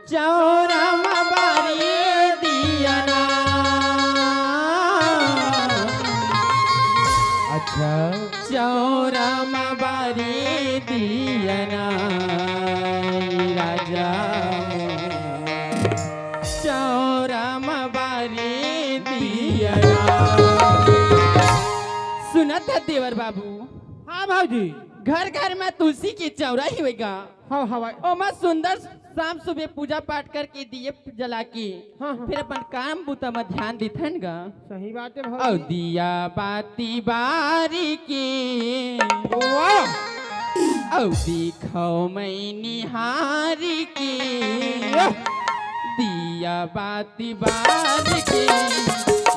चौरम बारी दियना। अच्छा चौरम बारी दियना राजा चौरम बारी दियना। सुनत है देवर बाबू। हाँ भाजी घर घर में तुलसी की चौरा ही होगा। हाँ हाँ भाई और मैं सुंदर शाम सुबह पूजा पाठ करके दिए जला के हाँ, हाँ। फिर अपन काम बुता में ध्यान देथन गा। सही बात है और भाजी। दिया बाती बारी के वाह और दिखो मैं निहारी के दिया बाती बारी के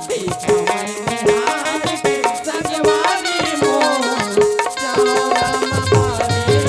दिखो मैं निहारी के संगवारी मोर चौरम बारी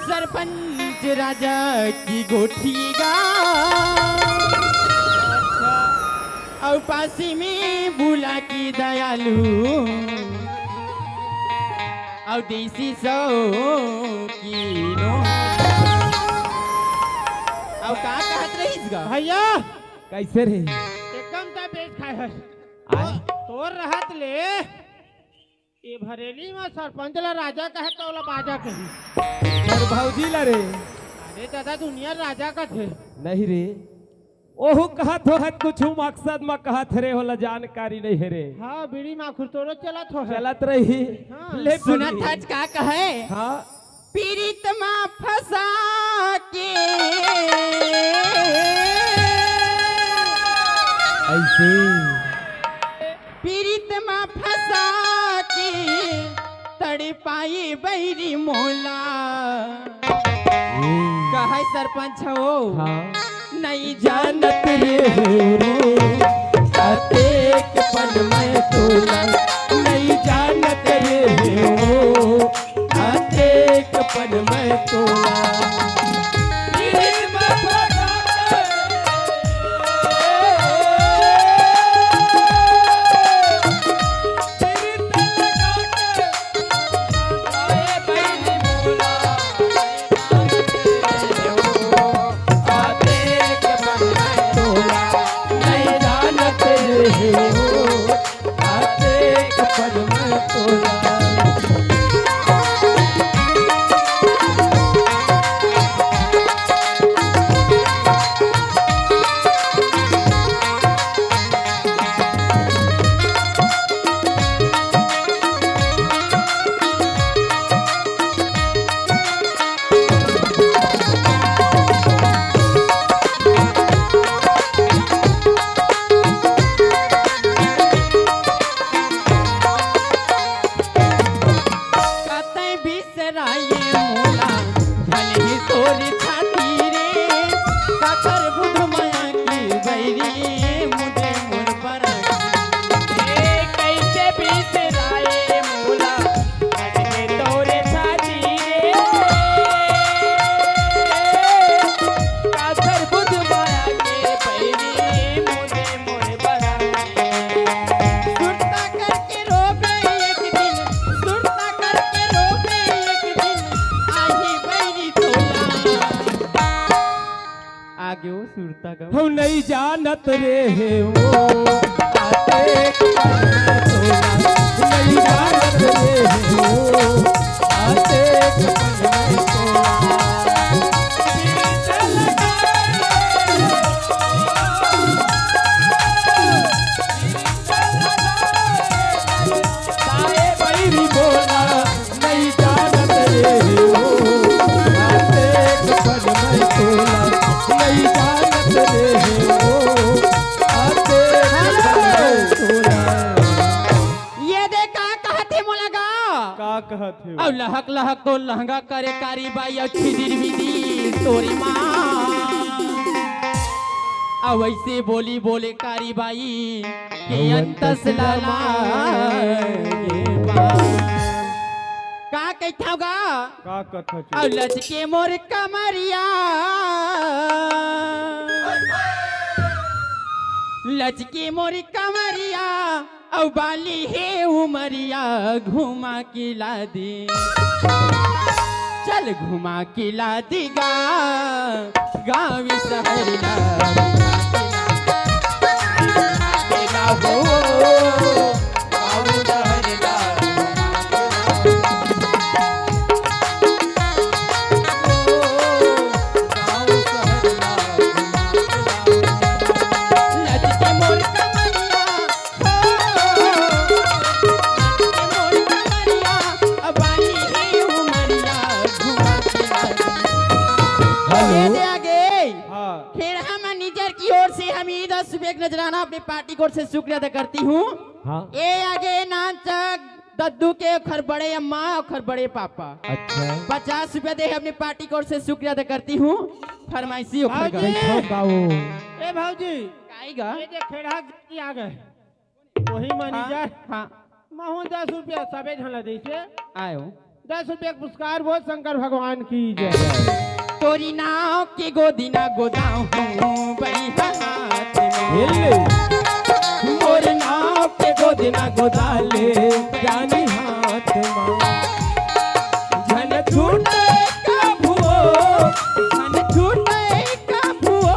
सरपंच राजा की गोठीगा और पासी में बुला की दयालु और देसी सौ किलो और का कहत रहीस गा भैया कैसे रे एकदम ता बेच खाए है तोर रहत ले ये भरेली में सरपंच ला राजा कहे तो ला बाजा कही और भौजी ला रे अरे दादा दुनिया राजा का थे नहीं रे ओहु कहत हो है कुछ मकसद में कहत रे होला जानकारी नहीं है रे। हाँ बीड़ी में खुरतोरो चलत हो है चलत रही हाँ। ले सुनत हज का कहे हाँ पीड़ित माँ फंसा के ऐसे पीड़ित माँ फंसा के तड़पाई बैरी मोला कहे सरपंच हो हाँ नहीं जानत रे अतेक पल में तोला नहीं जानत रे अतेक पल में तोला सुरता का हम नहीं जानत रे वो आते पल में तोला नहीं जानत रे वो आते पल में तोला ताए बैरी बोला नहीं जानत रे वो आते पल में तोला नहीं जानत रे वो आते पल में तोला। ये देखा कहते मोलगा का कहत है अब लहक लहक तो लहंगा करे कारी बाई अच्छी दिल तोरी माँ अब वैसे बोली बोले कारी बाई के अंतस लाला का कहता होगा का कहत अब लचके मोर कमरिया लचके मोर कमरिया अब बाली है उमरिया घुमा के ला दे चल घुमा के ला देगा गाँव शहर ला देगा हो गाँव शहर ला लचके मोर कमरिया नजराना अपनी पार्टी कोर से शुक्रिया अदा करती हूँ। हाँ ये आगे नाचक दद्दू के खर बड़े अम्मा और खर बड़े पापा अच्छा 50 रुपया दे अपनी पार्टी कोर से शुक्रिया अदा करती हूँ। फरमाइशी कैठो गाओ ए भाऊजी काईगा ये जे खेड़ा की आ गए वही मैनेजर हाँ महू 10 रुपया सबे झला दे से आयो 10 रुपया पुरस्कार वो शंकर भगवान की जय। तोरी नाव के गोदिना गोदाऊं हूँ बड़ी हाथ में मोर नाव के गोदिना गोदाले जानी हाथ मां झन छूटे कभुओ झन छूटे कभुओ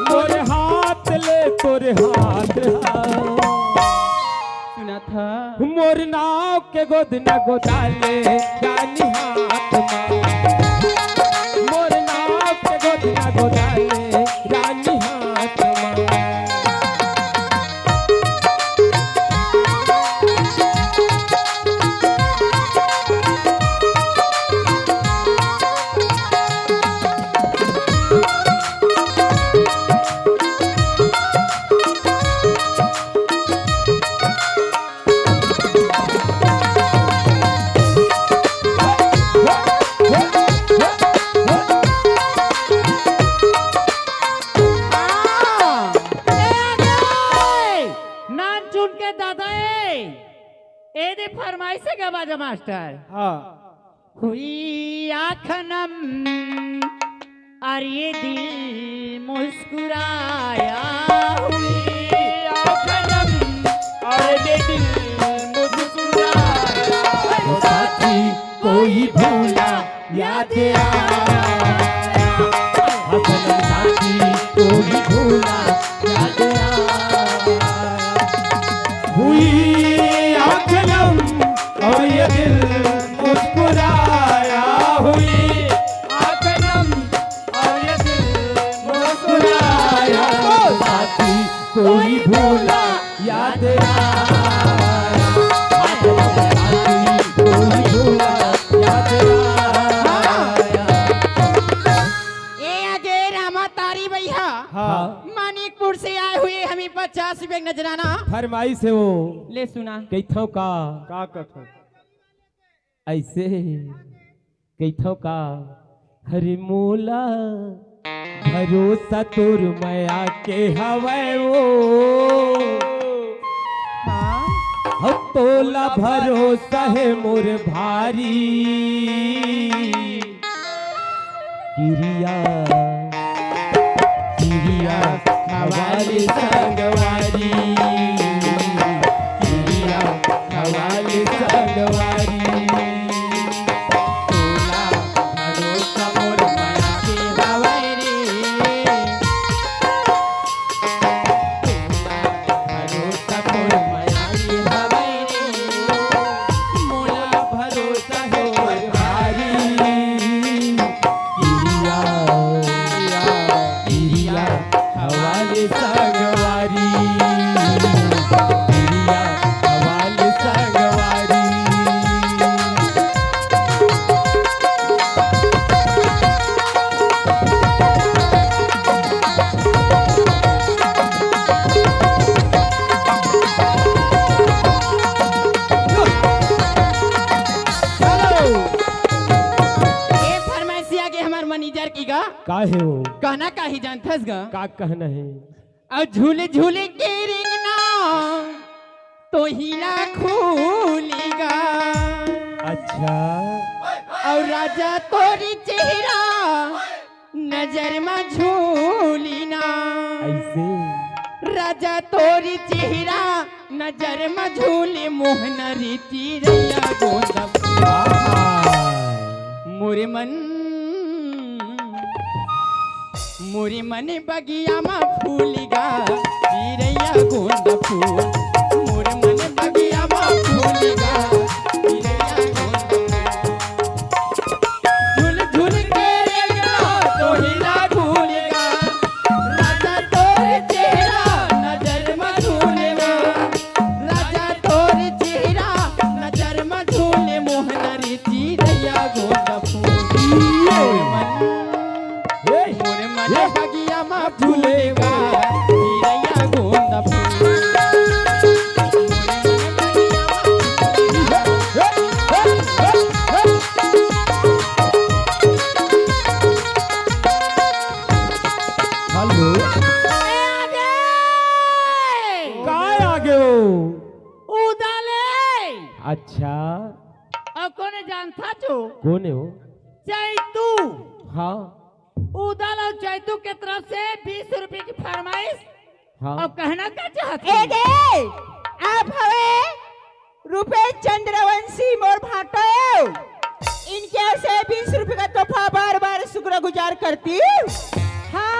मोर हाथ ले तोरे हाथ सुना था मोर नाव के गोदिना गोदाले जानी हाथ मां मोर नाव के गोदिना गोदाले जानी हाथ मां फरमाइश का बाजा मास्टर हाँ हुई आखनम और ये दिल मुस्कुराया हुई आखनम और ये दिल मुस्कुराया साथी कोई भूला याद आया हसन साथी कोई भूला याद आया हुई आँखनम और ये दिल मुस्कुराया हुई आँखनम और ये दिल मुस्कुराया साथी कोई भूला याद आया मानिकपुर से आए हुए हमें 50 रुपए नजराना फरमाई से वो ले सुना कैथों का कथो ऐसे कैथों का हरि मूला भरोसा तोर माया के हवे वो हाँ तोला भरोसा है मोर भारी किरिया हवाली संगवारी किरिया हवाली संगवारी तोला भरोसा मोर माया के हवे रे काहे हो कहना का ही जानथस गा का कहना है और झूले झूले के रिंगना तो हीरा खूलेगा अच्छा और राजा तोरी चेहरा नजर में झूलीना ऐसे राजा तोरी चेहरा नजर में झूले मोहन रीति रैया गोंदा मोरे मन बगिया में फूलेगा चिरैया गोंदा फूल मोरे मन बगिया में फूलेगा चिरैया गोंदा फूल झूल झूल के रेंगना तो हीरा खूलेगा राजा तोरे चेहरा नजर में झूलेगा राजा तोरे चेहरा नजर में झूले मोहन रे चिरैया गोंदा फूल मोरे मन बगिया में फूलेगा चिरैया गोंदा फूल हेलो काय आगे हो उदाले अच्छा अब कौन जानता छो कौन हो चैतू हाँ उदाल और चैतू के तरफ से 20 रुपए की फरमाइश हाँ अब कहना क्या चाहते ए दे आप हवे रुपेश चंद्रवंशी मोर भाटो इनके ओर से 20 रुपए का तोहफा बार बार शुक्रगुजार करती हूँ हाँ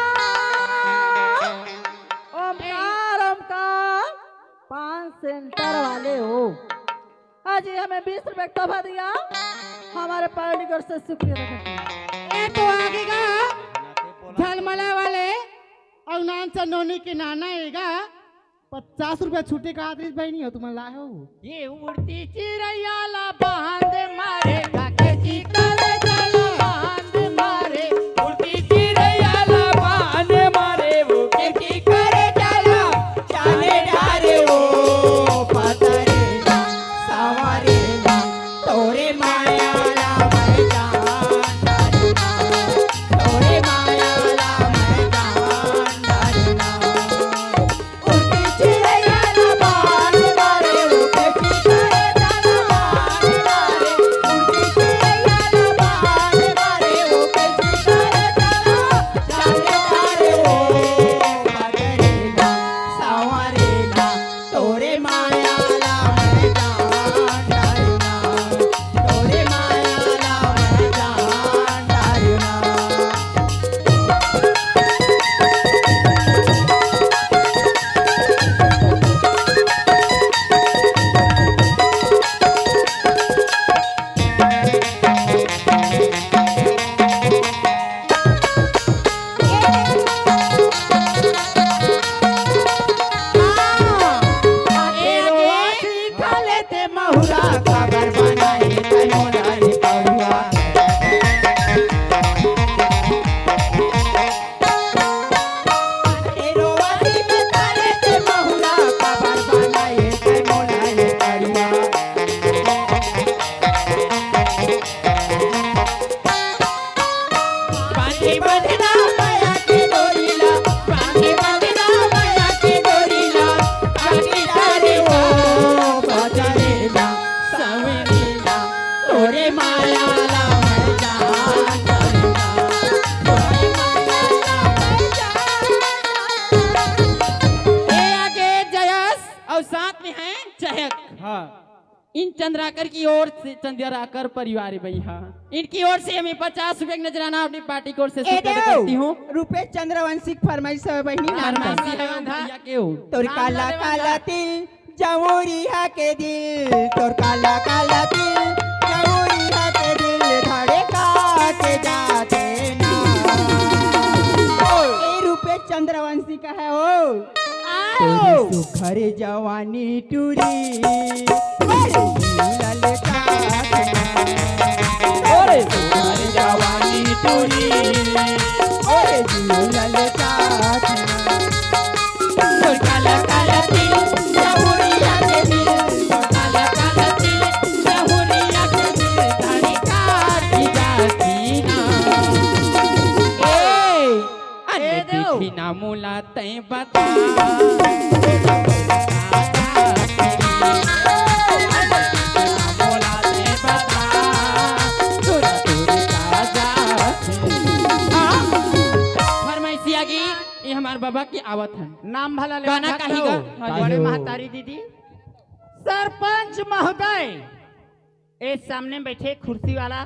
ओमकार ओमकार 5 सेंटर वाले हो आज ये हमें 20 रुपए का तोहफा दिया हमारे पार्टी की ओर से शुक्रिया करती ए तो आगे का झलमला वाले और नान से नोनी के नाना आएगा 50 रुपए छूटे का आदमी भाई नहीं हो तुम लाए हो ये उड़ती चिड़ैया ला बांध मारे काके जी करे चलो बांध मारे उड़ती चिड़ैया ला बांध मारे वो के की करे चलो चाले डारे हो पतरेला सवारेला तोरे माया ला मैं जान डालना तोरे माया ला मैं जान डालना उनकी चिड़ैया ला बान मारे वो की करे चलो बान मारे उनकी चिड़ैया ला बान मारे वो की करे चलो चाले डारे हो पतरेला सवारेला तोरे माया ला मैं जान डालना तोरे माया ला मैं जान डालना खा लेते महुरा खबर बनाए तनोला रे पहुआ एरोवासी में खा लेते महुरा खबर बनाए तनोला रे पहुआ पानी बंधना माया के डोरीला पानी बंधना माया के डोरीला पानी तारे हो बजरेला सवेरेला तोरे माया ला मैं जान डालना तोरे माया ला मैं जान ए आगे जयस और साथ में हैं चहक हाँ इन चंद्राकर की ओर से चंद्राकर परिवार भैया इनकी ओर से हमें 50 रुपए का नजराना अपनी पार्टी की ओर से शुक्रिया करती हूँ रुपेश चंद्रवंशी फरमाइश है बहनी नाम फरमाइशी लगन भैया के हो तोर काला काला तिल जमुरिया के दिल तोर काला काला तिल जमुरिया के दिल धड़े काटे जाते ना ए रुपेश चंद्रवंशी का है ओ तोरी सुखर जवानी टूरी अरे झूलल काटे अरे सुखर जवानी टूरी अरे झूलल काटे और काला काला तिल जमुरिया के दिल और काला काला तिल जमुरिया के दिल धारी काटी जाती ना ए ते बता बोला ते बता तोरा तोरी का जाते फरमाइशी आगी ये हमार बाबा की आवत है नाम भला ले गाना कहिगा बड़े महतारी दीदी सरपंच महोदय ए सामने बैठे कुर्सी वाला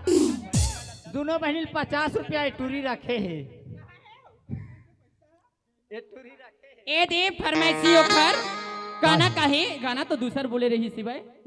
दोनों बहनी 50 रुपया टूरी रखे है ए दे फरमाइशी ओकर गाना काहे गाना तो दूसर बोले रही सिवाय